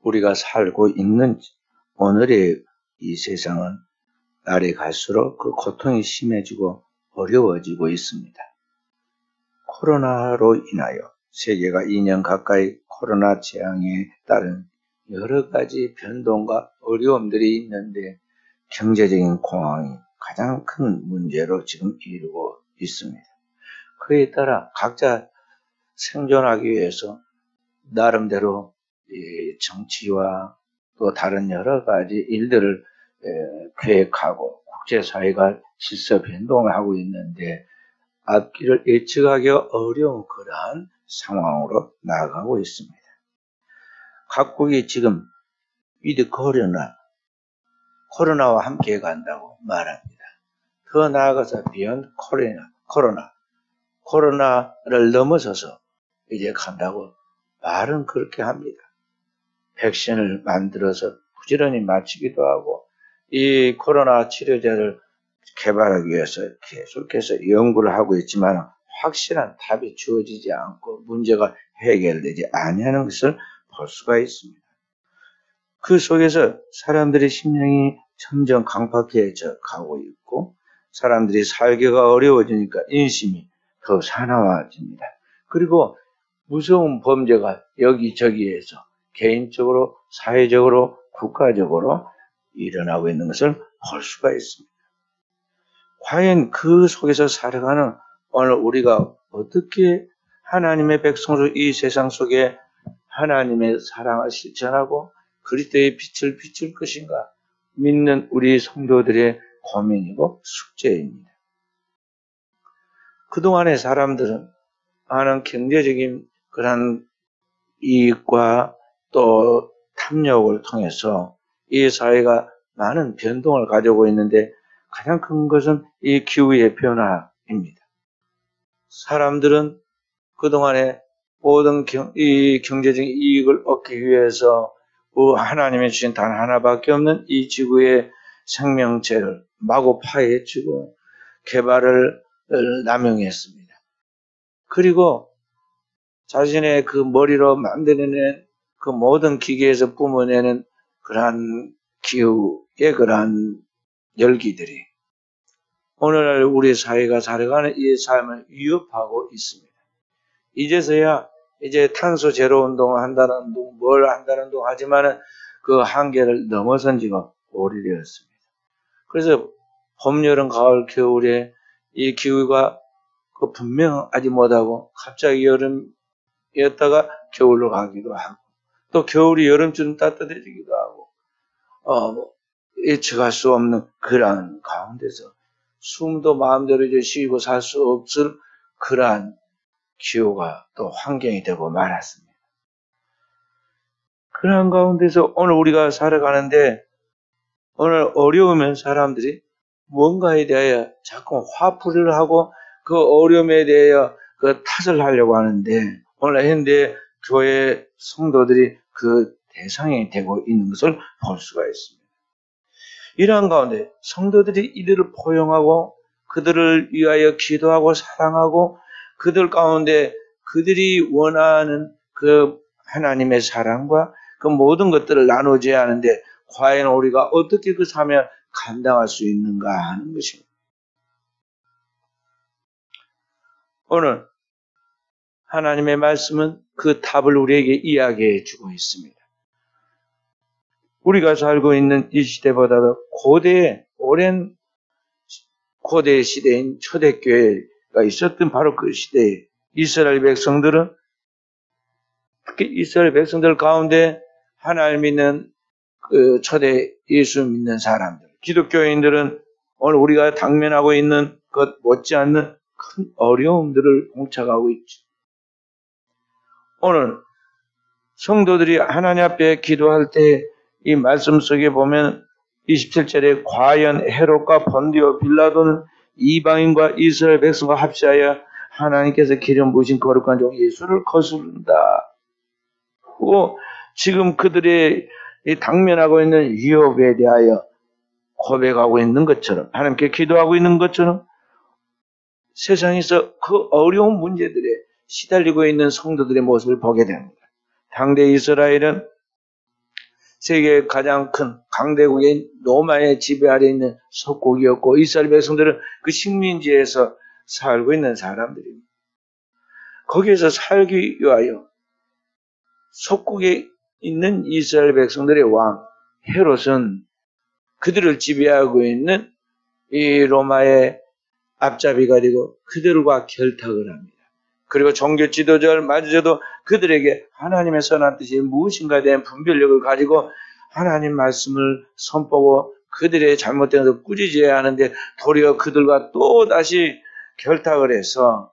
우리가 살고 있는 오늘의 이 세상은 날이 갈수록 그 고통이 심해지고 어려워지고 있습니다. 코로나로 인하여 세계가 2년 가까이 코로나 재앙에 따른 여러 가지 변동과 어려움들이 있는데 경제적인 공황이 가장 큰 문제로 지금 이루고 있습니다. 그에 따라 각자 생존하기 위해서 나름대로 정치와 또 다른 여러 가지 일들을 계획하고 국제사회가 질서 변동을 하고 있는데 앞길을 예측하기 어려운 그러한 상황으로 나아가고 있습니다. 각국이 지금 위드 코로나와 함께 간다고 말합니다. 더 나아가서 비욘드 코로나를 넘어서서 이제 간다고 말은 그렇게 합니다. 백신을 만들어서 부지런히 맞추기도 하고 이 코로나 치료제를 개발하기 위해서 계속해서 연구를 하고 있지만 확실한 답이 주어지지 않고 문제가 해결되지 아니하는 것을 볼 수가 있습니다. 그 속에서 사람들의 심령이 점점 강팍해져 가고 있고 사람들이 살기가 어려워지니까 인심이 더 사나워집니다. 그리고 무서운 범죄가 여기저기에서 개인적으로, 사회적으로, 국가적으로 일어나고 있는 것을 볼 수가 있습니다. 과연 그 속에서 살아가는 오늘 우리가 어떻게 하나님의 백성으로 이 세상 속에 하나님의 사랑을 실천하고 그리스도의 빛을 비출 것인가 믿는 우리 성도들의 고민이고 숙제입니다. 그동안의 사람들은 많은 경제적인 그런 이익과 또 탐욕을 통해서 이 사회가 많은 변동을 가지고 있는데 가장 큰 것은 이 기후의 변화입니다. 사람들은 그동안에 모든 이 경제적인 이익을 얻기 위해서 하나님이 주신 단 하나밖에 없는 이 지구의 생명체를 마구 파헤치고 개발을 남용했습니다. 그리고 자신의 그 머리로 만들어낸 그 모든 기계에서 뿜어내는 그러한 기후의 그러한 열기들이 오늘날 우리 사회가 살아가는 이 삶을 위협하고 있습니다. 이제서야 이제 탄소 제로 운동을 한다는 둥, 뭘 한다는 둥 하지만은 그 한계를 넘어선 지가 오래되었습니다. 그래서 봄, 여름, 가을, 겨울에 이 기후가 그 분명하지 못하고 갑자기 여름이었다가 겨울로 가기도 하고 또 겨울이 여름처럼 따뜻해지기도 하고 예측할 수 없는 그러한 가운데서 숨도 마음대로 이제 쉬고 살 수 없을 그러한 기후가 또 환경이 되고 말았습니다. 그러한 가운데서 오늘 우리가 살아가는데 오늘 어려우면 사람들이 뭔가에 대하여 자꾸 화풀이를 하고 그 어려움에 대하여 그 탓을 하려고 하는데 오늘 현대 교회 성도들이 그 대상이 되고 있는 것을 볼 수가 있습니다. 이러한 가운데 성도들이 이들을 포용하고 그들을 위하여 기도하고 사랑하고 그들 가운데 그들이 원하는 그 하나님의 사랑과 그 모든 것들을 나눠줘야 하는데 과연 우리가 어떻게 그 삶에 감당할 수 있는가 하는 것입니다. 오늘 하나님의 말씀은 그 답을 우리에게 이야기해 주고 있습니다. 우리가 살고 있는 이 시대보다도 오랜 고대 시대인 초대교회가 있었던 바로 그 시대에 이스라엘 백성들은 특히 이스라엘 백성들 가운데 하나님 믿는 그 초대 예수 믿는 사람들, 기독교인들은 오늘 우리가 당면하고 있는 것 못지않는 큰 어려움들을 공착하고 있죠. 오늘 성도들이 하나님 앞에 기도할 때 이 말씀 속에 보면 27절에 과연 헤롯과 본디오 빌라도는 이방인과 이스라엘 백성과 합시하여 하나님께서 기름 부으신 거룩한 종 예수를 거스른다. 지금 그들의 당면하고 있는 위협에 대하여 고백하고 있는 것처럼 하나님께 기도하고 있는 것처럼 세상에서 그 어려운 문제들에 시달리고 있는 성도들의 모습을 보게 됩니다. 당대 이스라엘은 세계의 가장 큰 강대국인 로마의 지배 아래 있는 속국이었고 이스라엘 백성들은 그 식민지에서 살고 있는 사람들입니다. 거기에서 살기 위하여 속국에 있는 이스라엘 백성들의 왕 헤롯은 그들을 지배하고 있는 이 로마의 앞잡이가 되고 그들과 결탁을 합니다. 그리고 종교 지도자마저도 그들에게 하나님의 선한 뜻이 무엇인가에 대한 분별력을 가지고 하나님 말씀을 선보고 그들의 잘못된 것을 꾸짖어야 하는데 도리어 그들과 또 다시 결탁을 해서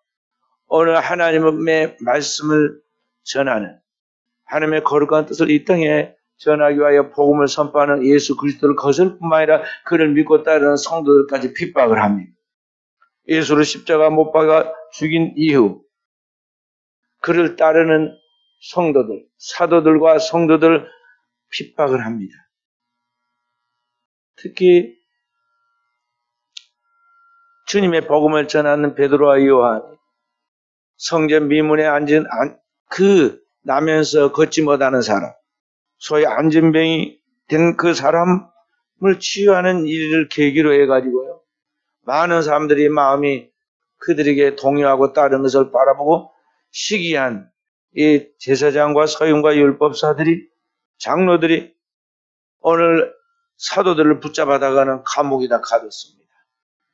오늘 하나님의 말씀을 전하는 하나님의 거룩한 뜻을 이 땅에 전하기 위하여 복음을 선포하는 예수 그리스도를 거슬 뿐만 아니라 그를 믿고 따르는 성도들까지 핍박을 합니다. 예수를 십자가 못 박아 죽인 이후 그를 따르는 성도들, 사도들과 성도들을 핍박을 합니다. 특히 주님의 복음을 전하는 베드로와 요한, 성전 미문에 앉은 그 나면서 걷지 못하는 사람, 소위 안진병이 된 그 사람을 치유하는 일을 계기로 해가지고요. 많은 사람들이 마음이 그들에게 동요하고 따르는 것을 바라보고 시기한 이 제사장과 서윤과 율법사들이 장로들이 오늘 사도들을 붙잡아다가는 감옥에다 가뒀습니다.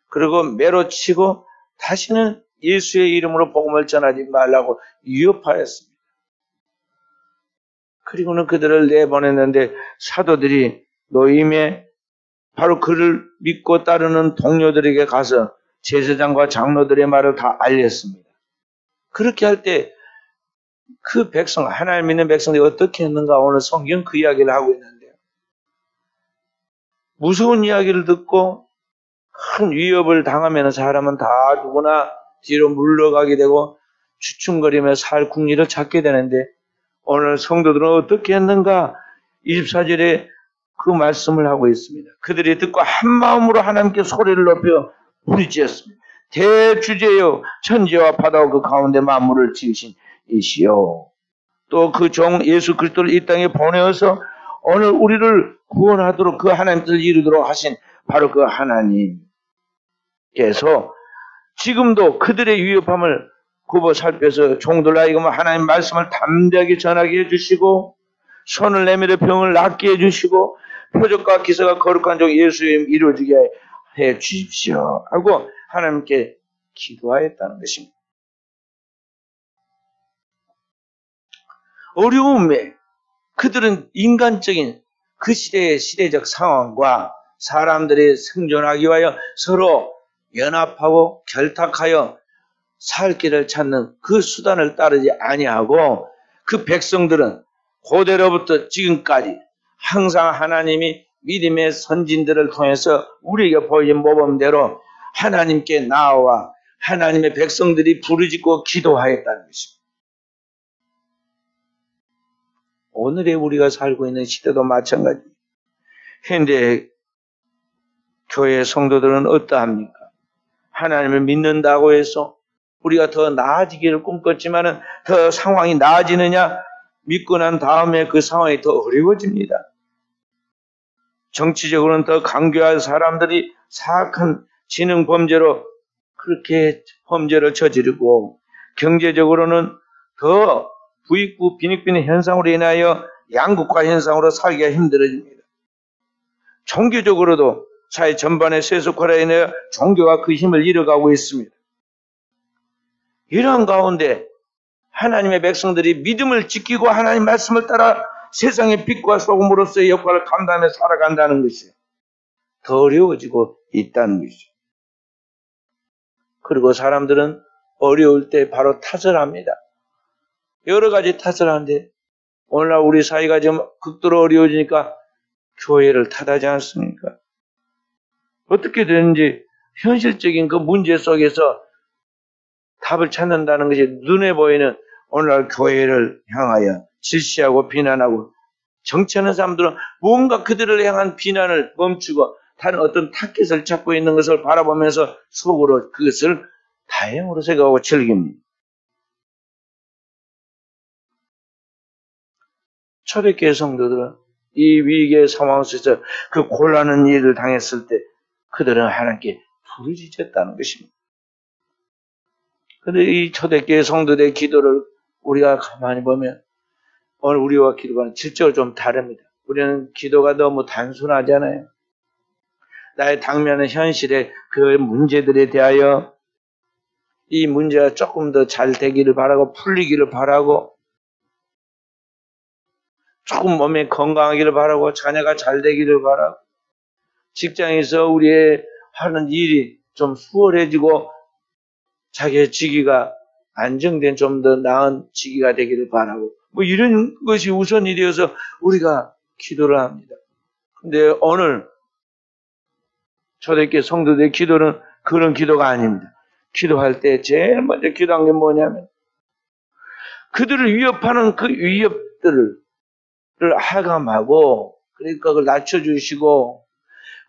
그리고 매로 치고 다시는 예수의 이름으로 복음을 전하지 말라고 위협하였습니다. 그리고는 그들을 내보냈는데 사도들이 노임에 바로 그를 믿고 따르는 동료들에게 가서 제사장과 장로들의 말을 다 알렸습니다. 그렇게 할 때 그 백성, 하나님 믿는 백성들이 어떻게 했는가 오늘 성경 그 이야기를 하고 있는데요. 무서운 이야기를 듣고 큰 위협을 당하면 사람은 다 누구나 뒤로 물러가게 되고 주춤거리며 살 궁리를 찾게 되는데 오늘 성도들은 어떻게 했는가 24절에 그 말씀을 하고 있습니다. 그들이 듣고 한 마음으로 하나님께 소리를 높여 부르짖었습니다. 대주제여 천지와 바다와 그 가운데 만물을 지으신 이시여 또 그 종 예수 그리스도를 이 땅에 보내어서 오늘 우리를 구원하도록 그 하나님 뜻을 이루도록 하신 바로 그 하나님께서 지금도 그들의 위협함을 굽어 살펴서 종들 하여금 하나님 말씀을 담대하게 전하게 해주시고 손을 내밀어 병을 낫게 해주시고 표적과 기사가 거룩한 종 예수의 이루어지게 해 주십시오 하고 하나님께 기도하였다는 것입니다. 어려움에 그들은 인간적인 그 시대의 시대적 상황과 사람들이 생존하기 위하여 서로 연합하고 결탁하여 살 길을 찾는 그 수단을 따르지 아니하고 그 백성들은 고대로부터 지금까지 항상 하나님이 믿음의 선진들을 통해서 우리에게 보여준 모범대로 하나님께 나아와 하나님의 백성들이 부르짖고 기도하였다는 것입니다. 오늘의 우리가 살고 있는 시대도 마찬가지입니다. 현대 교회 성도들은 어떠합니까? 하나님을 믿는다고 해서 우리가 더 나아지기를 꿈꿨지만은 더 상황이 나아지느냐? 믿고 난 다음에 그 상황이 더 어려워집니다. 정치적으로는 더 강교한 사람들이 사악한 지능 범죄로 그렇게 범죄를 저지르고 경제적으로는 더 부익부 빈익빈의 현상으로 인하여 양극화 현상으로 살기가 힘들어집니다. 종교적으로도 사회 전반의 세속화로 인하여 종교가 그 힘을 잃어가고 있습니다. 이러한 가운데 하나님의 백성들이 믿음을 지키고 하나님 말씀을 따라 세상의 빛과 소금으로서의 역할을 감당하며 살아간다는 것이 더 어려워지고 있다는 것이죠. 그리고 사람들은 어려울 때 바로 탓을 합니다. 여러 가지 탓을 하는데 오늘날 우리 사회가 좀 극도로 어려워지니까 교회를 탓하지 않습니까? 어떻게 되는지 현실적인 그 문제 속에서 답을 찾는다는 것이 눈에 보이는 오늘날 교회를 향하여 질시하고 비난하고 정치하는 사람들은 뭔가 그들을 향한 비난을 멈추고 다른 어떤 타깃을 찾고 있는 것을 바라보면서 속으로 그것을 다행으로 생각하고 즐깁니다. 초대교회 성도들은 이 위기의 상황 속에서 그 곤란한 일을 당했을 때 그들은 하나님께 부르짖었다는 것입니다. 그런데 이 초대교회 성도들의 기도를 우리가 가만히 보면 오늘 우리와 기도가 질적으로 좀 다릅니다. 우리는 기도가 너무 단순하잖아요. 나의 당면의 현실의 그 문제들에 대하여 이 문제가 조금 더 잘 되기를 바라고 풀리기를 바라고 조금 몸에 건강하기를 바라고 자녀가 잘 되기를 바라고 직장에서 우리의 하는 일이 좀 수월해지고 자기의 직위가 안정된 좀 더 나은 직위가 되기를 바라고 뭐 이런 것이 우선일이어서 우리가 기도를 합니다. 근데 오늘 초대교회 성도들의 기도는 그런 기도가 아닙니다. 기도할 때 제일 먼저 기도한 게 뭐냐면 그들을 위협하는 그 위협들을 하감하고 그러니까 그걸 낮춰주시고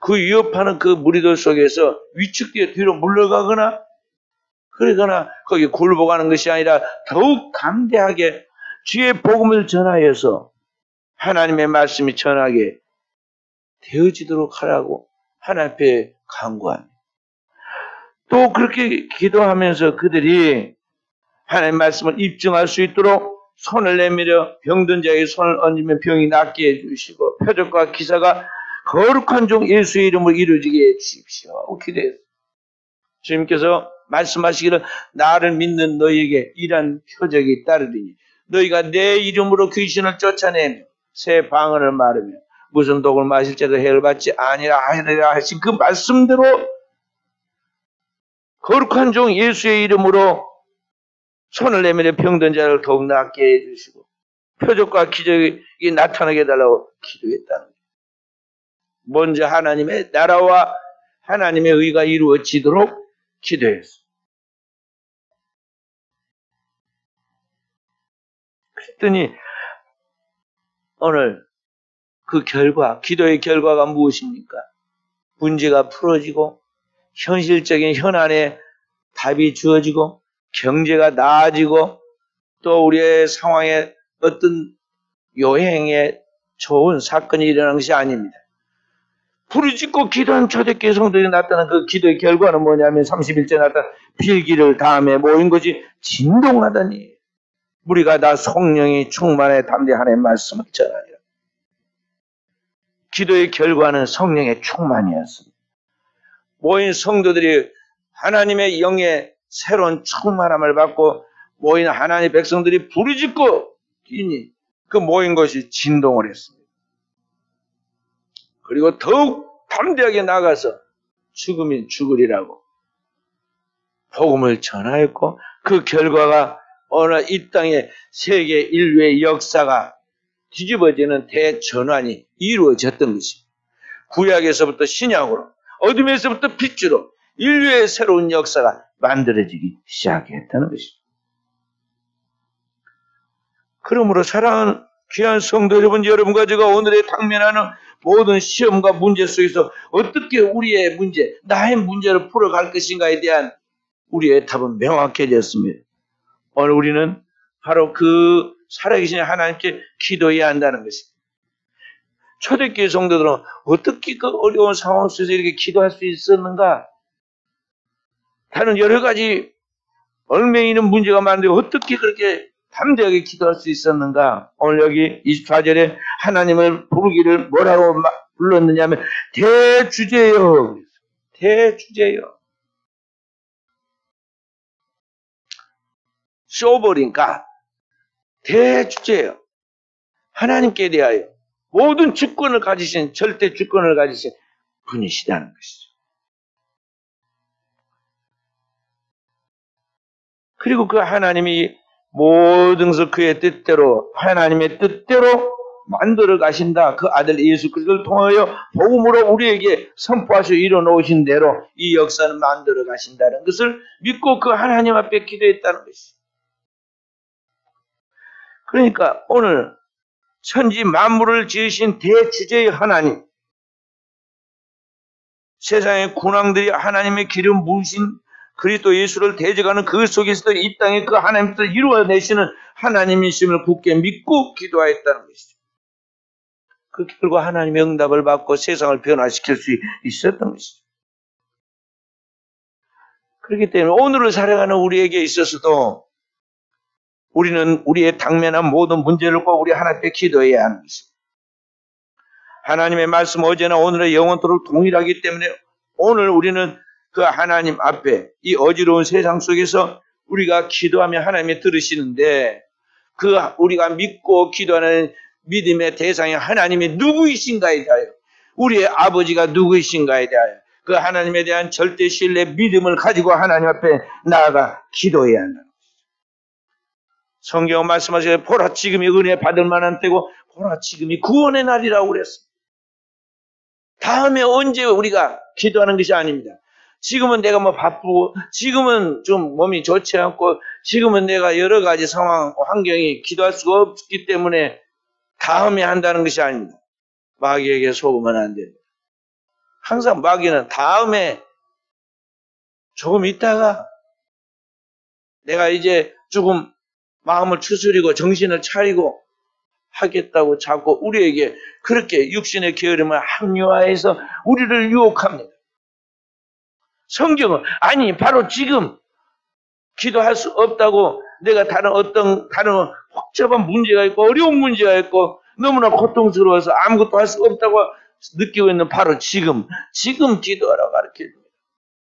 그 위협하는 그 무리들 속에서 위축되어 뒤로 물러가거나 그러거나 거기 굴복하는 것이 아니라 더욱 담대하게 주의 복음을 전하여서 하나님의 말씀이 전하게 되어지도록 하라고 하나님 앞에 간구합니다. 또 그렇게 기도하면서 그들이 하나님의 말씀을 입증할 수 있도록 손을 내밀어 병든 자에게 손을 얹으면 병이 낫게 해주시고 표적과 기사가 거룩한 종 예수의 이름으로 이루어지게 해주십시오. 기도해요. 주님께서 말씀하시기를 나를 믿는 너희에게 이러한 표적이 따르리니 너희가 내 이름으로 귀신을 쫓아내며 새 방언을 말하며 무슨 독을 마실 때도 해를 받지 아니라 하리라 하신 그 말씀대로 거룩한 종 예수의 이름으로 손을 내밀어 병든 자를 더욱 낫게 해주시고 표적과 기적이 나타나게 해달라고 기도했다는 거예요. 먼저 하나님의 나라와 하나님의 의가 이루어지도록 기도했어요. 그랬더니 오늘 그 결과, 기도의 결과가 무엇입니까? 문제가 풀어지고 현실적인 현안에 답이 주어지고 경제가 나아지고 또 우리의 상황에 어떤 요행에 좋은 사건이 일어난 것이 아닙니다. 부르짖고 기도한 초대교회 성도들이 나타난 그 기도의 결과는 뭐냐면 31절에 나타난 필기를 다음에 모인 것이 진동하더니 우리가 다 성령이 충만해 담대하는 말씀을 전하리라. 기도의 결과는 성령의 충만이었습니다. 모인 성도들이 하나님의 영의 새로운 충만함을 받고 모인 하나님의 백성들이 부르짖고 뛰니 그 모인 것이 진동을 했습니다. 그리고 더욱 담대하게 나가서 죽으면 죽으리라고 복음을 전하였고 그 결과가 오늘 이 땅의 세계 인류의 역사가 뒤집어지는 대전환이 이루어졌던 것입니다. 구약에서부터 신약으로 어둠에서부터 빛으로 인류의 새로운 역사가 만들어지기 시작했다는 것입니다. 그러므로 사랑하는 귀한 성도 여러분과 제가 오늘에 당면하는 모든 시험과 문제 속에서 어떻게 우리의 문제, 나의 문제를 풀어갈 것인가에 대한 우리의 답은 명확해졌습니다. 오늘 우리는 바로 그 살아계신 하나님께 기도해야 한다는 것입니다. 초대교회 성도들은 어떻게 그 어려운 상황 속에서 이렇게 기도할 수 있었는가? 다른 여러 가지 얽매이는 문제가 많은데 어떻게 그렇게 담대하게 기도할 수 있었는가? 오늘 여기 24절에 하나님을 부르기를 뭐라고 불렀느냐면 대주제요. 대주제요. 소버린가 대주제요. 하나님께 대하여 모든 주권을 가지신 절대 주권을 가지신 분이시다는 것이죠. 그리고 그 하나님이 모든 것을 그의 뜻대로 하나님의 뜻대로 만들어 가신다. 그 아들 예수 그리스도를 통하여 복음으로 우리에게 선포하셔 이뤄놓으신 대로 이 역사는 만들어 가신다는 것을 믿고 그 하나님 앞에 기도했다는 것이죠. 그러니까 오늘 천지 만물을 지으신 대주제의 하나님, 세상의 군왕들이 하나님의 기름 부으신 그리스도 예수를 대적하는 그 속에서도 이 땅에 그 하나님 뜻을 이루어내시는 하나님이심을 굳게 믿고 기도하였다는 것이죠. 그 결과 하나님의 응답을 받고 세상을 변화시킬 수 있었던 것이죠. 그렇기 때문에 오늘을 살아가는 우리에게 있어서도 우리는 우리의 당면한 모든 문제를 꼭 우리 하나님께 기도해야 하는 것입니다. 하나님의 말씀 어제나 오늘의 영원토록 동일하기 때문에 오늘 우리는 그 하나님 앞에 이 어지러운 세상 속에서 우리가 기도하면 하나님이 들으시는데 그 우리가 믿고 기도하는 믿음의 대상이 하나님이 누구이신가에 대하여 우리의 아버지가 누구이신가에 대하여 그 하나님에 대한 절대 신뢰 믿음을 가지고 하나님 앞에 나아가 기도해야 한다. 성경 말씀하시기를 보라 지금이 은혜 받을 만한 때고 보라 지금이 구원의 날이라고 그랬습니다. 다음에 언제 우리가 기도하는 것이 아닙니다. 지금은 내가 뭐 바쁘고 지금은 좀 몸이 좋지 않고 지금은 내가 여러 가지 상황 환경이 기도할 수가 없기 때문에 다음에 한다는 것이 아닙니다. 마귀에게 속으면 안 됩니다. 항상 마귀는 다음에 조금 있다가 내가 이제 조금 마음을 추스리고 정신을 차리고 하겠다고 자꾸 우리에게 그렇게 육신의 게으름을 합리화해서 우리를 유혹합니다. 성경은 아니 바로 지금 기도할 수 없다고 내가 다른 복잡한 문제가 있고 어려운 문제가 있고 너무나 고통스러워서 아무것도 할 수 없다고 느끼고 있는 바로 지금 기도하라고 가르쳐줍니다.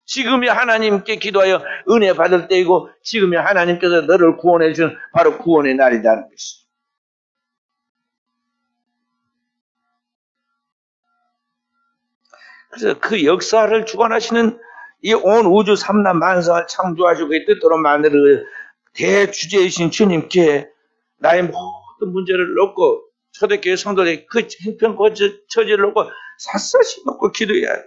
지금이 하나님께 기도하여 은혜 받을 때이고 지금이 하나님께서 너를 구원해 준 바로 구원의 날이라는 것이죠. 그래서 그 역사를 주관하시는 이 온 우주 삼란 만상을 창조하시고 그 뜻대로 만드는 대주제이신 주님께 나의 모든 문제를 놓고 초대교회 성도들의 그 형편과 처지를 놓고 샅샅이 놓고 기도해야 해요.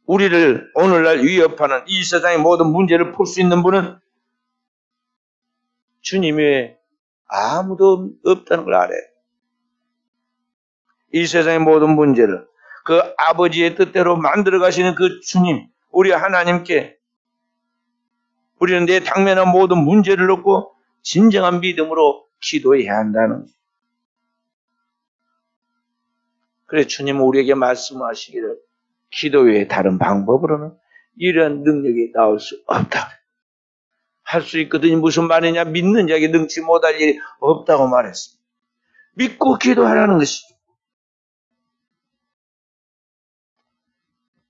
우리를 오늘날 위협하는 이 세상의 모든 문제를 풀 수 있는 분은 주님 외에 아무도 없다는 걸 알아요. 이 세상의 모든 문제를 그 아버지의 뜻대로 만들어 가시는 그 주님, 우리 하나님께 우리는 내 당면한 모든 문제를 놓고 진정한 믿음으로 기도해야 한다는 거예요. 그래서 주님은 우리에게 말씀하시기를 기도 외에 다른 방법으로는 이런 능력이 나올 수 없다. 할 수 있거든요. 무슨 말이냐? 믿는 자에게 능치 못할 일이 없다고 말했습니다. 믿고 기도하라는 것이죠.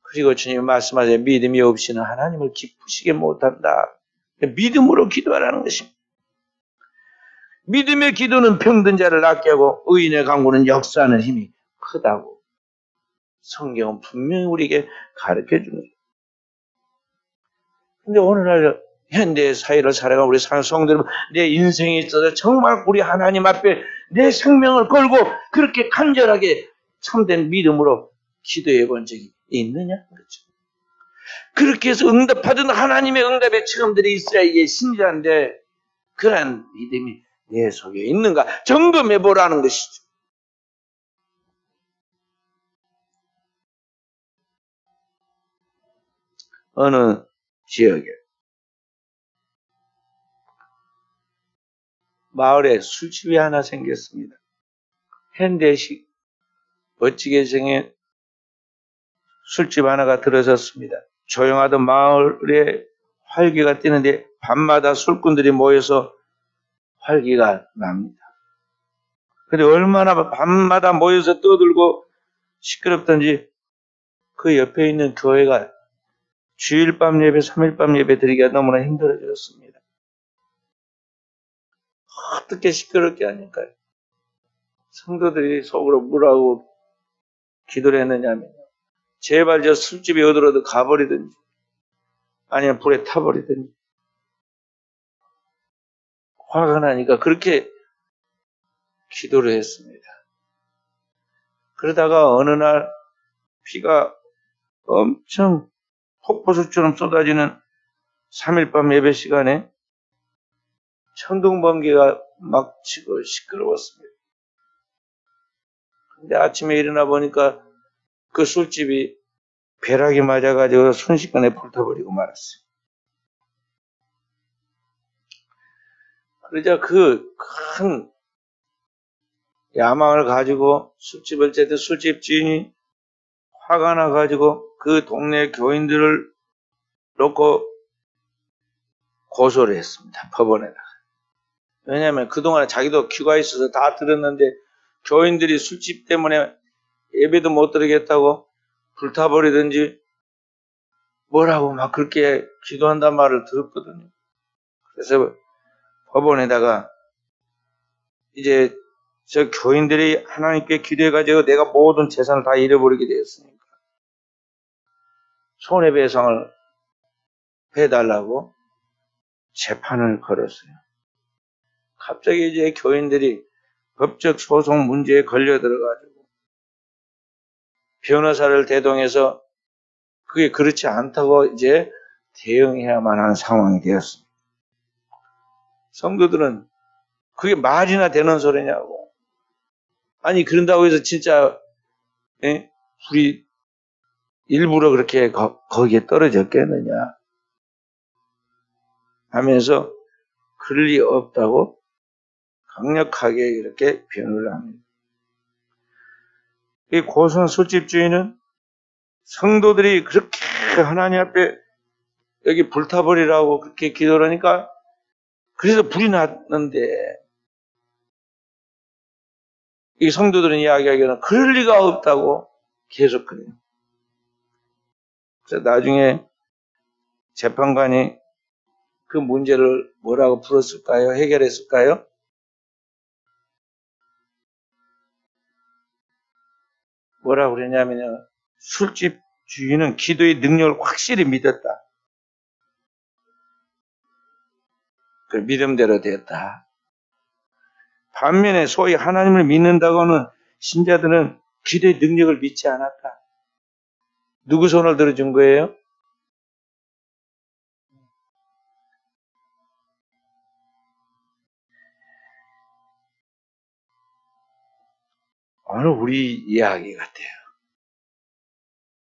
그리고 주님이 말씀하세요. 믿음이 없이는 하나님을 기쁘시게 못한다. 믿음으로 기도하라는 것입니다. 믿음의 기도는 병든 자를 낫게 하고 의인의 간구는 역사하는 힘이 크다고 성경은 분명히 우리에게 가르쳐 줍니다. 근데 오늘날 현대 사회를 살아가는 우리 성도들 내 인생에 있어서 정말 우리 하나님 앞에 내 생명을 걸고 그렇게 간절하게 참된 믿음으로 기도해 본 적이 있느냐? 그렇죠. 그렇게 해서 응답하던 하나님의 응답의 체험들이 있어야 이게 신기한데 그런 믿음이 내 속에 있는가 점검해 보라는 것이죠. 어느 지역에 마을에 술집이 하나 생겼습니다. 현대식 멋지게 생긴 술집 하나가 들어섰습니다. 조용하던 마을에 활기가 뛰는데 밤마다 술꾼들이 모여서 활기가 납니다. 근데 얼마나 밤마다 모여서 떠들고 시끄럽던지 그 옆에 있는 교회가 주일 밤 예배, 3일 밤 예배 드리기가 너무나 힘들어졌습니다. 어떻게 시끄럽게 하니까요. 성도들이 속으로 뭐라고 기도를 했느냐면 제발 저 술집이 어디로든 가버리든지 아니면 불에 타버리든지 화가 나니까 그렇게 기도를 했습니다. 그러다가 어느 날 비가 엄청 폭포수처럼 쏟아지는 3일 밤 예배 시간에 천둥번개가 막 치고 시끄러웠습니다. 근데 아침에 일어나 보니까 그 술집이 벼락이 맞아가지고 순식간에 불타버리고 말았어요. 그러자 그 큰 야망을 가지고 술집을 째도 술집 주인이 화가 나가지고 그 동네 교인들을 놓고 고소를 했습니다. 법원에다가. 왜냐하면 그동안에 자기도 귀가 있어서 다 들었는데 교인들이 술집 때문에 예배도 못 드리겠다고 불타버리든지 뭐라고 막 그렇게 기도한단 말을 들었거든요. 그래서 법원에다가 이제 저 교인들이 하나님께 기도해가지고 내가 모든 재산을 다 잃어버리게 되었으니까 손해배상을 해달라고 재판을 걸었어요. 갑자기 이제 교인들이 법적 소송 문제에 걸려 들어가지고 변호사를 대동해서 그게 그렇지 않다고 이제 대응해야만 하는 상황이 되었습니다. 성도들은 그게 말이나 되는 소리냐고. 아니 그런다고 해서 진짜 우리 일부러 그렇게 거기에 떨어졌겠느냐 하면서 그럴 리 없다고 강력하게 이렇게 변호를 합니다. 이 고소한 술집 주인은 성도들이 그렇게 하나님 앞에 여기 불타버리라고 그렇게 기도를 하니까 그래서 불이 났는데 이 성도들은 이야기하기에는 그럴 리가 없다고 계속 그래요. 그래서 나중에 재판관이 그 문제를 뭐라고 풀었을까요? 해결했을까요? 뭐라고 그랬냐면요. 술집 주인은 기도의 능력을 확실히 믿었다. 그 믿음대로 됐다. 반면에 소위 하나님을 믿는다고는 신자들은 기도의 능력을 믿지 않았다. 누구 손을 들어준 거예요? 오늘 우리 이야기 같아요.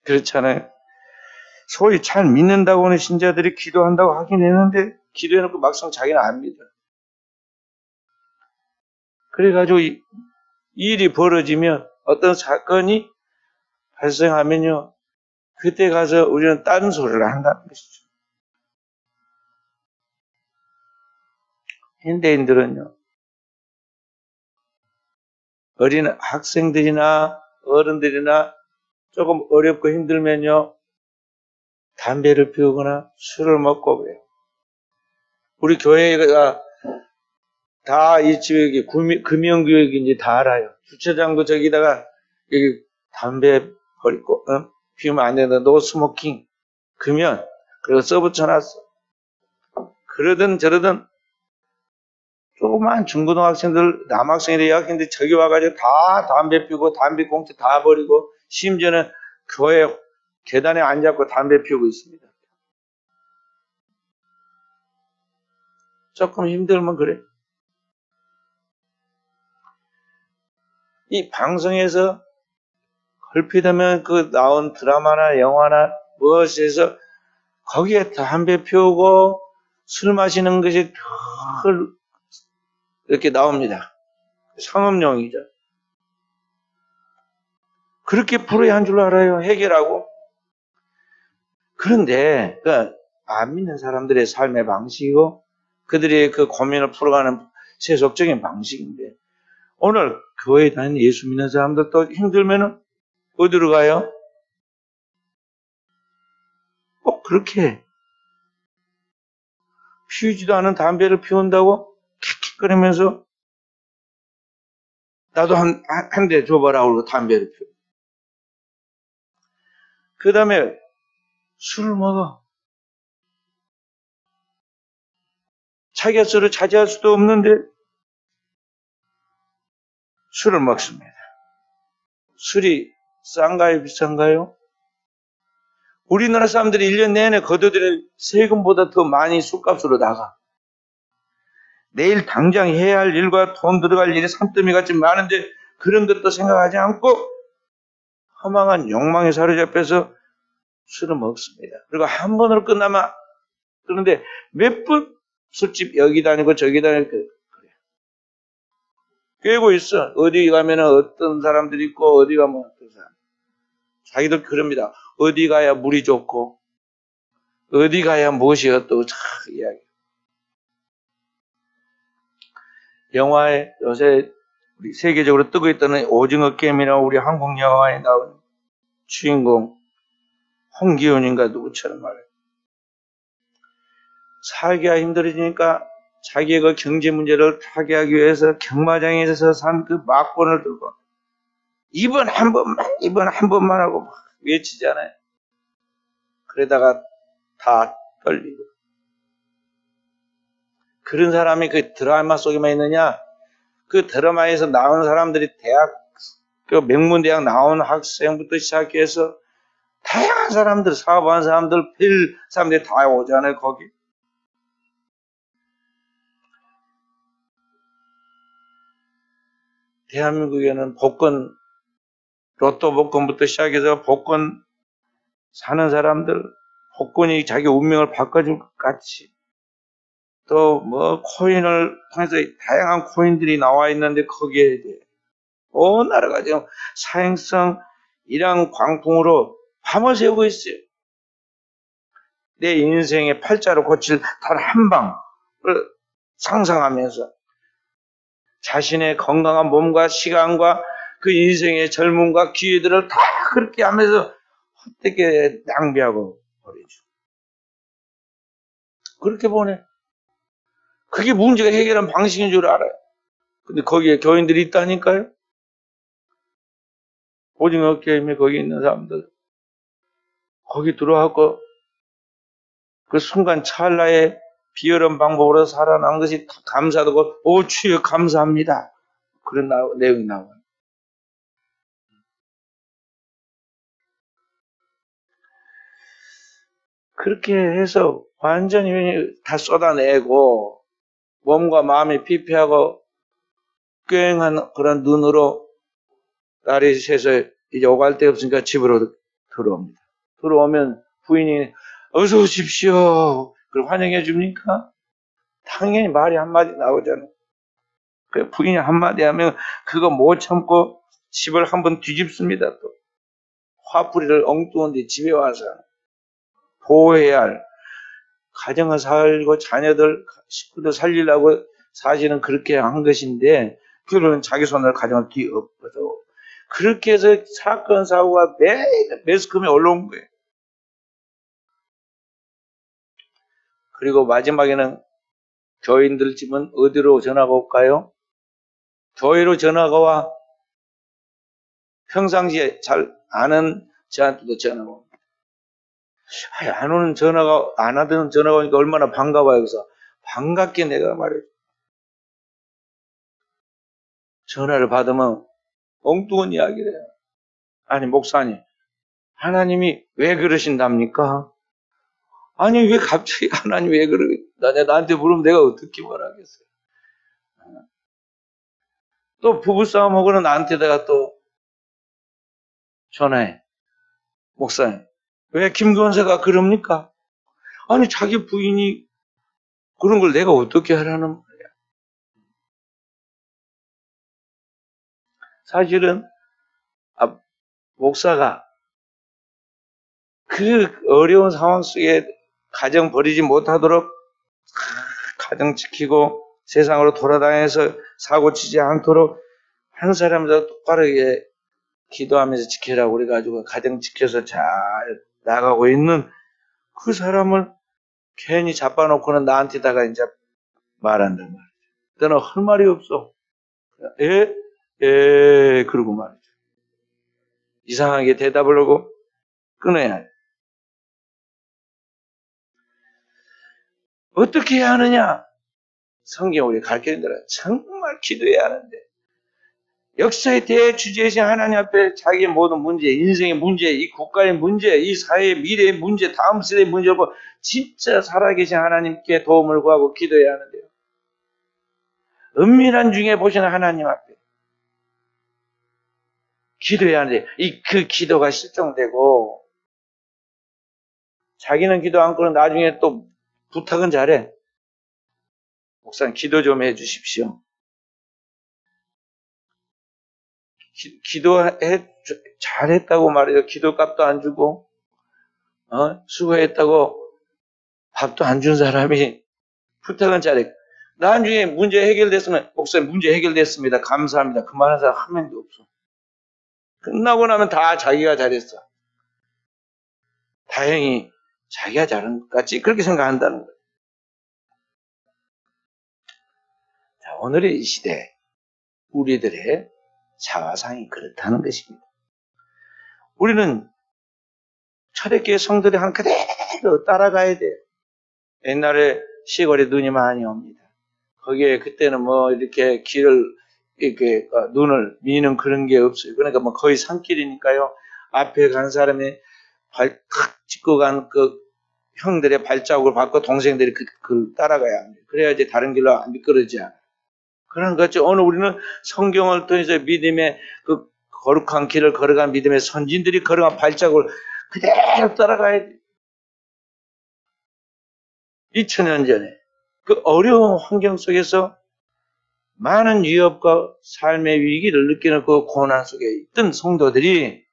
그렇잖아요. 소위 잘 믿는다고는 신자들이 기도한다고 하긴 했는데 기도해놓고 막상 자기는 안 믿어. 그래가지고 이 일이 벌어지면 어떤 사건이 발생하면요. 그때 가서 우리는 딴 소리를 한다는 것이죠. 현대인들은요. 어린 학생들이나 어른들이나 조금 어렵고 힘들면요. 담배를 피우거나 술을 먹고 그래요. 우리 교회가 다 이 집에 금연구역인지 다 알아요. 주차장도 저기다가 여기 담배 버리고 피우면 안 된다. 노 스모킹. 금연. 그리고 써붙여놨어. 그러든 저러든 조그만 중고등학생들, 남학생들, 여학생들 저기 와가지고 다 담배 피우고 담배 꽁초 다 버리고 심지어는 교회 계단에 앉아서 담배 피우고 있습니다. 조금 힘들면 그래. 이 방송에서 걸핏하면 그 나온 드라마나 영화나 무엇에서 거기에 담배 피우고 술 마시는 것이 늘 이렇게 나옵니다. 상업용이죠. 그렇게 불어야 한 줄 알아요. 해결하고. 그런데 안 믿는 사람들의 삶의 방식이고 그들의 그 고민을 풀어가는 세속적인 방식인데 오늘 교회 다니는 예수 믿는 사람들도 힘들면은 어디로 가요? 꼭 그렇게 피우지도 않은 담배를 피운다고 킥킥거리면서 나도 한 대 줘봐라 그러고 담배를 피워. 그 다음에 술을 먹어. 자기가 술을 차지할 수도 없는데 술을 먹습니다. 술이 싼가요? 비싼가요? 우리나라 사람들이 1년 내내 거둬들이는 세금보다 더 많이 술값으로 나가. 내일 당장 해야 할 일과 돈 들어갈 일이 산더미같이 많은데 그런 것도 생각하지 않고 허망한 욕망에 사로잡혀서 술을 먹습니다. 그리고 한 번으로 끝나면 그런데 몇 번 술집 여기 다니고 저기 다니고 그래요. 꿰고 있어. 어디 가면은 어떤 사람들이 있고, 어디 가면 어떤 사람. 자기들 그럽니다. 어디 가야 물이 좋고, 어디 가야 무엇이 어떠고, 참, 이야기. 영화에 요새 우리 세계적으로 뜨고 있다는 오징어 게임이나 우리 한국 영화에 나온 주인공, 홍기훈인가 누구처럼 말해. 살기가 힘들어지니까 자기의 그 경제 문제를 타개하기 위해서 경마장에서 산 그 막권을 들고 이번 한 번만 하고 막 외치잖아요. 그러다가 다 떨리고. 그런 사람이 그 드라마 속에만 있느냐? 그 드라마에서 나온 사람들이 대학, 그 명문대학 나온 학생부터 시작해서 다양한 사람들, 사업하는 사람들, 별 사람들이 다 오잖아요, 거기. 대한민국에는 복권, 로또 복권부터 시작해서 복권 사는 사람들, 복권이 자기 운명을 바꿔줄 것 같이, 또 뭐 코인을 통해서 다양한 코인들이 나와 있는데 거기에 온 나라가 지금 사행성 일양 광풍으로 밤을 새우고 있어요. 내 인생의 팔자로 고칠 단 한 방을 상상하면서 자신의 건강한 몸과 시간과 그 인생의 젊음과 기회들을 다 그렇게 하면서 헛되게 낭비하고 버리죠. 그렇게 보내. 그게 문제가 해결한 방식인 줄 알아요. 근데 거기에 교인들이 있다니까요. 오징어 게임에 거기 있는 사람들. 거기 들어와서 그 순간 찰나에 비열한 방법으로 살아난 것이 감사하고, 오, 주여 감사합니다. 그런 내용이 나와요. 그렇게 해서 완전히 다 쏟아내고, 몸과 마음이 피폐하고, 꾀행한 그런 눈으로 날이 새서 이제 오갈 데 없으니까 집으로 들어옵니다. 들어오면 부인이 어서 오십시오. 그걸 환영해 줍니까? 당연히 말이 한마디 나오잖아요. 그 부인이 한마디 하면 그거 못 참고 집을 한번 뒤집습니다. 또 화풀이를 엉뚱한데 집에 와서 보호해야 할 가정을 살고 자녀들 식구들 살리려고 사실은 그렇게 한 것인데 그들은 자기 손으로 가정을 뒤엎어도 그렇게 해서 사건 사고가 매일 매스컴에 올라온 거예요. 그리고 마지막에는 교인들 집은 어디로 전화가 올까요? 교회로 전화가 와. 평상시에 잘 아는 저한테도 전화가 옵니다. 안 오는 전화가, 안 하던 전화가 오니까 얼마나 반가워요. 그래서 반갑게 내가 말해요. 전화를 받으면 엉뚱한 이야기를 해요. 아니, 목사님, 하나님이 왜 그러신답니까? 아니, 왜 갑자기 하나님 왜 나한테 물으면 내가 어떻게 말하겠어요? 또 부부싸움하고는 나한테다가 또 전화해. 목사님, 왜 김건세가 그럽니까? 아니, 자기 부인이 그런 걸 내가 어떻게 하라는 거야. 사실은, 목사가 그 어려운 상황 속에 가정 버리지 못하도록 가정 지키고 세상으로 돌아다녀서 사고 치지 않도록 한 사람도 똑바로 기도하면서 지키라고 그래가지고 가정 지켜서 잘 나가고 있는 그 사람을 괜히 잡아놓고는 나한테다가 이제 말한단 말이죠. 너는 할 말이 없어. 예? 예, 그러고 말이죠. 이상하게 대답을 하고 끊어야 해. 어떻게 해야 하느냐? 성경 우리 가르치는 대로 정말 기도해야 하는데 역사의 대주제이신 하나님 앞에 자기의 모든 문제, 인생의 문제, 이 국가의 문제, 이 사회의 미래의 문제, 다음 세대의 문제고 진짜 살아계신 하나님께 도움을 구하고 기도해야 하는데요. 은밀한 중에 보시는 하나님 앞에 기도해야 하는데 그 기도가 실종되고 자기는 기도 않고는 나중에 또 부탁은 잘해. 목사님 기도 좀 해주십시오. 잘했다고 말해요. 기도값도 안 주고, 수고했다고 밥도 안 준 사람이 부탁은 잘해. 나중에 문제 해결됐으면, 목사님 문제 해결됐습니다. 감사합니다. 그 말하는 사람 한 명도 없어. 끝나고 나면 다 자기가 잘했어. 다행히 자기가 잘한 것 같지? 그렇게 생각한다는 거예요. 자, 오늘의 이 시대, 우리들의 자화상이 그렇다는 것입니다. 우리는 초대교회 성도들이 한 그대로 따라가야 돼요. 옛날에 시골에 눈이 많이 옵니다. 거기에 그때는 뭐 이렇게 길을 이렇게 눈을 미는 그런 게 없어요. 그러니까 뭐 거의 산길이니까요. 앞에 간 사람이 탁 짚고 간 그 형들의 발자국을 받고 동생들이 그걸 따라가야 합니다. 그래야지 다른 길로 안 미끄러지지 않아요. 그런 거죠. 오늘 우리는 성경을 통해서 믿음의 그 거룩한 길을 걸어간 믿음의 선진들이 걸어간 발자국을 그대로 따라가야 돼요. 2000년 전에 그 어려운 환경 속에서 많은 위협과 삶의 위기를 느끼는 그 고난 속에 있던 성도들이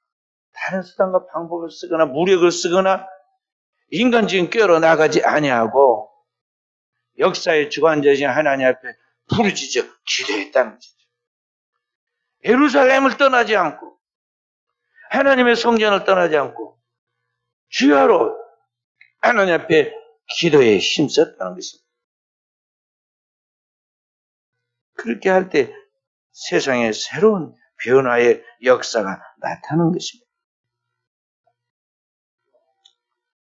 다른 수단과 방법을 쓰거나 무력을 쓰거나 인간적인 꾀로 나가지 아니하고 역사의 주관자이신 하나님 앞에 부르짖어 기도했다는 것이죠. 예루살렘을 떠나지 않고 하나님의 성전을 떠나지 않고 주야로 하나님 앞에 기도에 힘썼다는 것입니다. 그렇게 할 때 세상에 새로운 변화의 역사가 나타나는 것입니다.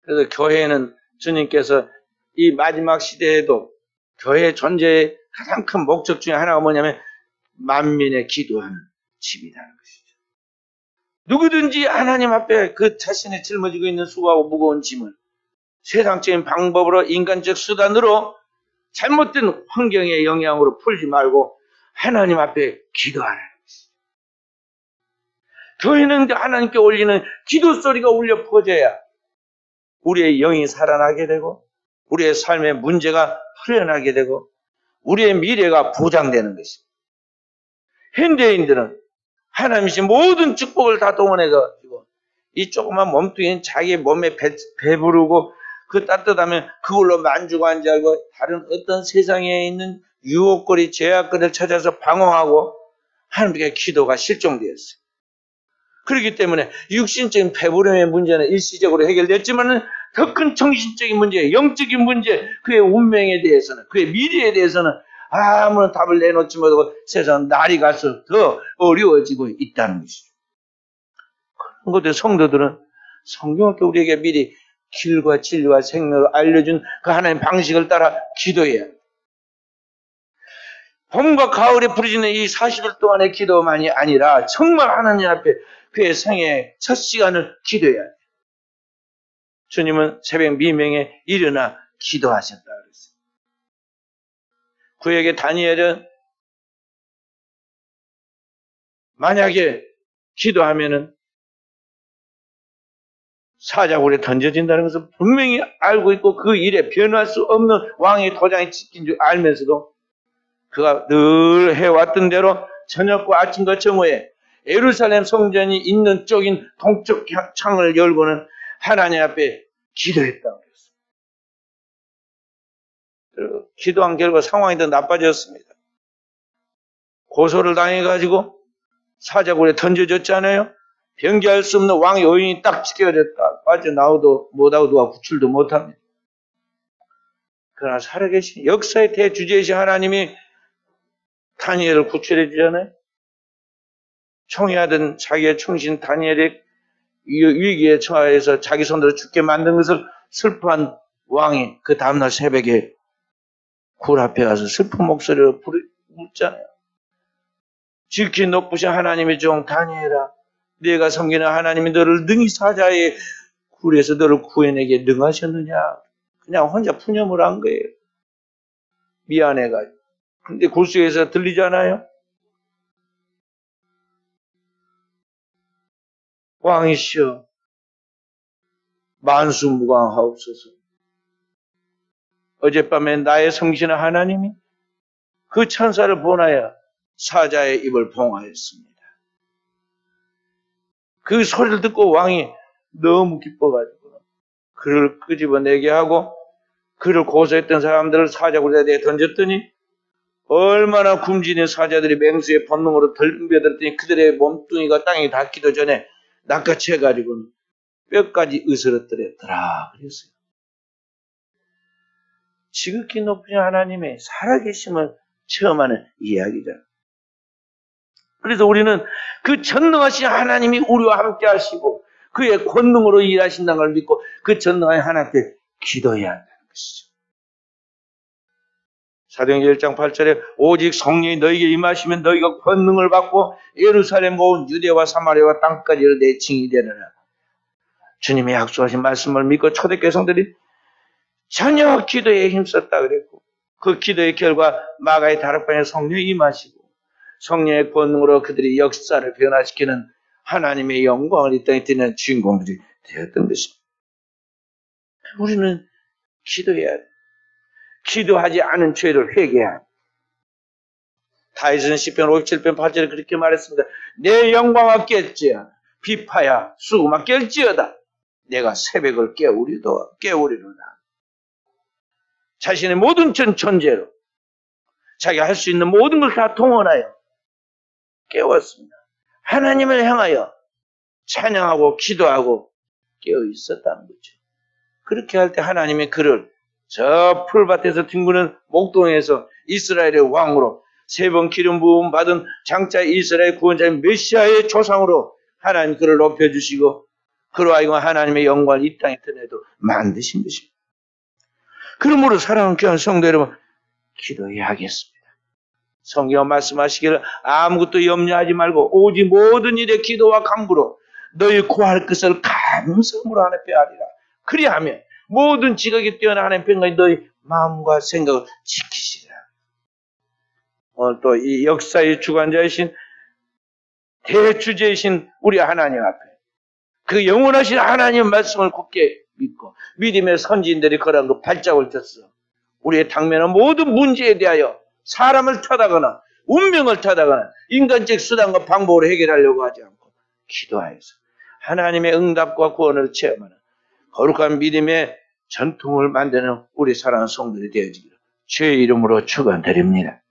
그래서 교회는 주님께서 이 마지막 시대에도 교회 존재의 가장 큰 목적 중에 하나가 뭐냐면 만민의 기도하는 집이라는 것이죠. 누구든지 하나님 앞에 그 자신의 짊어지고 있는 수고하고 무거운 짐을 세상적인 방법으로 인간적 수단으로 잘못된 환경의 영향으로 풀지 말고 하나님 앞에 기도하라는 것이죠. 교회는 하나님께 올리는 기도 소리가 울려 퍼져야 우리의 영이 살아나게 되고 우리의 삶의 문제가 풀려나게 되고 우리의 미래가 보장되는 것입니다. 현대인들은 하나님이신 모든 축복을 다 동원해가지고 이 조그만 몸뚱이는 자기 몸에 배부르고 그 따뜻하면 그걸로 만족한 줄 알고 다른 어떤 세상에 있는 유혹거리, 제약거리를 찾아서 방황하고 하나님께 기도가 실종되었어요. 그렇기 때문에 육신적인 배부름의 문제는 일시적으로 해결됐지만 더 큰 정신적인 문제, 영적인 문제, 그의 운명에 대해서는, 그의 미래에 대해서는 아무런 답을 내놓지 못하고 세상 날이 갈수록 더 어려워지고 있다는 것이죠. 그런 것들 성도들은 성경을 우리에게 미리 길과 진리와 생명을 알려준 그 하나님의 방식을 따라 기도해야 합니다. 봄과 가을에 부르짖는 이 40일 동안의 기도만이 아니라 정말 하나님 앞에 그의 생애 첫 시간을 기도해야 합니다. 주님은 새벽 미명에 일어나 기도하셨다 그랬어요. 그에게 다니엘은 만약에 기도하면은 사자굴에 던져진다는 것을 분명히 알고 있고 그 일에 변할 수 없는 왕의 도장이 찍힌 줄 알면서도 그가 늘 해왔던 대로 저녁과 아침과 정오에 예루살렘 성전이 있는 쪽인 동쪽 창을 열고는 하나님 앞에 기도했다고 그랬어요. 기도한 결과 상황이 더 나빠졌습니다. 고소를 당해가지고 사자굴에 던져졌잖아요. 변기할 수 없는 왕의 여인이 딱 지켜졌다. 빠져나오도 못하고 누가 구출도 못합니다. 그러나 살아계신 역사의 대주제이신 하나님이 다니엘을 구출해 주잖아요. 총애하던 자기의 충신 다니엘의 위기에 처해서 자기 손으로 죽게 만든 것을 슬퍼한 왕이 그 다음날 새벽에 굴 앞에 가서 슬픈 목소리로 묻잖아요. 지극히 높으신 하나님의 종 다니엘아, 네가 섬기는 하나님이 너를 능히 사자의 굴에서 너를 구해내게 능하셨느냐. 그냥 혼자 푸념을 한 거예요. 미안해가지고. 근데 굴 속에서 들리잖아요. 왕이시여 만수무강하옵소서. 어젯밤에 나의 성신의 하나님이 그 천사를 보내어 사자의 입을 봉하였습니다. 그 소리를 듣고 왕이 너무 기뻐가지고 그를 끄집어내게 하고 그를 고소했던 사람들을 사자굴에 내에 던졌더니 얼마나 굶주린 사자들이 맹수의 본능으로 덤벼들었더니 그들의 몸뚱이가 땅에 닿기도 전에 낚아채가지고 뼈까지 으스러뜨렸더라 그랬어요. 지극히 높으신 하나님의 살아계심을 체험하는 이야기죠. 그래서 우리는 그 전능하신 하나님이 우리와 함께 하시고 그의 권능으로 일하신다는 걸 믿고 그 전능한 하나님께 기도해야 한다는 것이죠. 사도행전 1장 8절에 오직 성령이 너희에게 임하시면 너희가 권능을 받고 예루살렘 온 유대와 사마리아와 땅까지 내 증인이 되느라. 주님의 약속하신 말씀을 믿고 초대교회 성들이 전혀 기도에 힘썼다 그랬고 그 기도의 결과 마가의 다락방에 성령이 임하시고 성령의 권능으로 그들이 역사를 변화시키는 하나님의 영광을 이 땅에 드리는 주인공들이 되었던 것입니다. 우리는 기도해야 돼. 기도하지 않은 죄를 회개해야 돼. 다윗은 시편 57편 8절에 그렇게 말했습니다. 내 영광아 깰지어다. 비파야 수금아 깰지어다. 내가 새벽을 깨우리로다. 자신의 모든 존재로 자기가 할 수 있는 모든 걸 다 동원하여 깨웠습니다. 하나님을 향하여 찬양하고 기도하고 깨어 있었다는 거죠. 그렇게 할 때 하나님이 그를 저 풀밭에서 뒹구는 목동에서 이스라엘의 왕으로 세 번 기름 부음 받은 장차 이스라엘 구원자인 메시아의 조상으로 하나님 그를 높여주시고 그로 하여금 하나님의 영광을 이 땅에 드러내도 만드신 것입니다. 그러므로 사랑하는 귀한 성도 여러분, 기도해야 하겠습니다. 성경 말씀하시기를 아무것도 염려하지 말고 오직 모든 일에 기도와 간구로 너희 구할 것을 감사함으로 하나님 빼앗으리라. 그리하면 모든 지각이 뛰어난 하나님 평강이 너희 마음과 생각을 지키시리라. 오늘 또 이 역사의 주관자이신 대주제이신 우리 하나님 앞에 그 영원하신 하나님의 말씀을 굳게 믿고 믿음의 선지인들이 걸어간 그 발자국을 쳤어. 우리의 당면한 모든 문제에 대하여 사람을 탓하거나 운명을 탓하거나 인간적 수단과 방법으로 해결하려고 하지 않고 기도하여서 하나님의 응답과 구원을 체험하는 거룩한 믿음의 전통을 만드는 우리 사랑하는 성도들이 되어지기를 주의 이름으로 축원드립니다.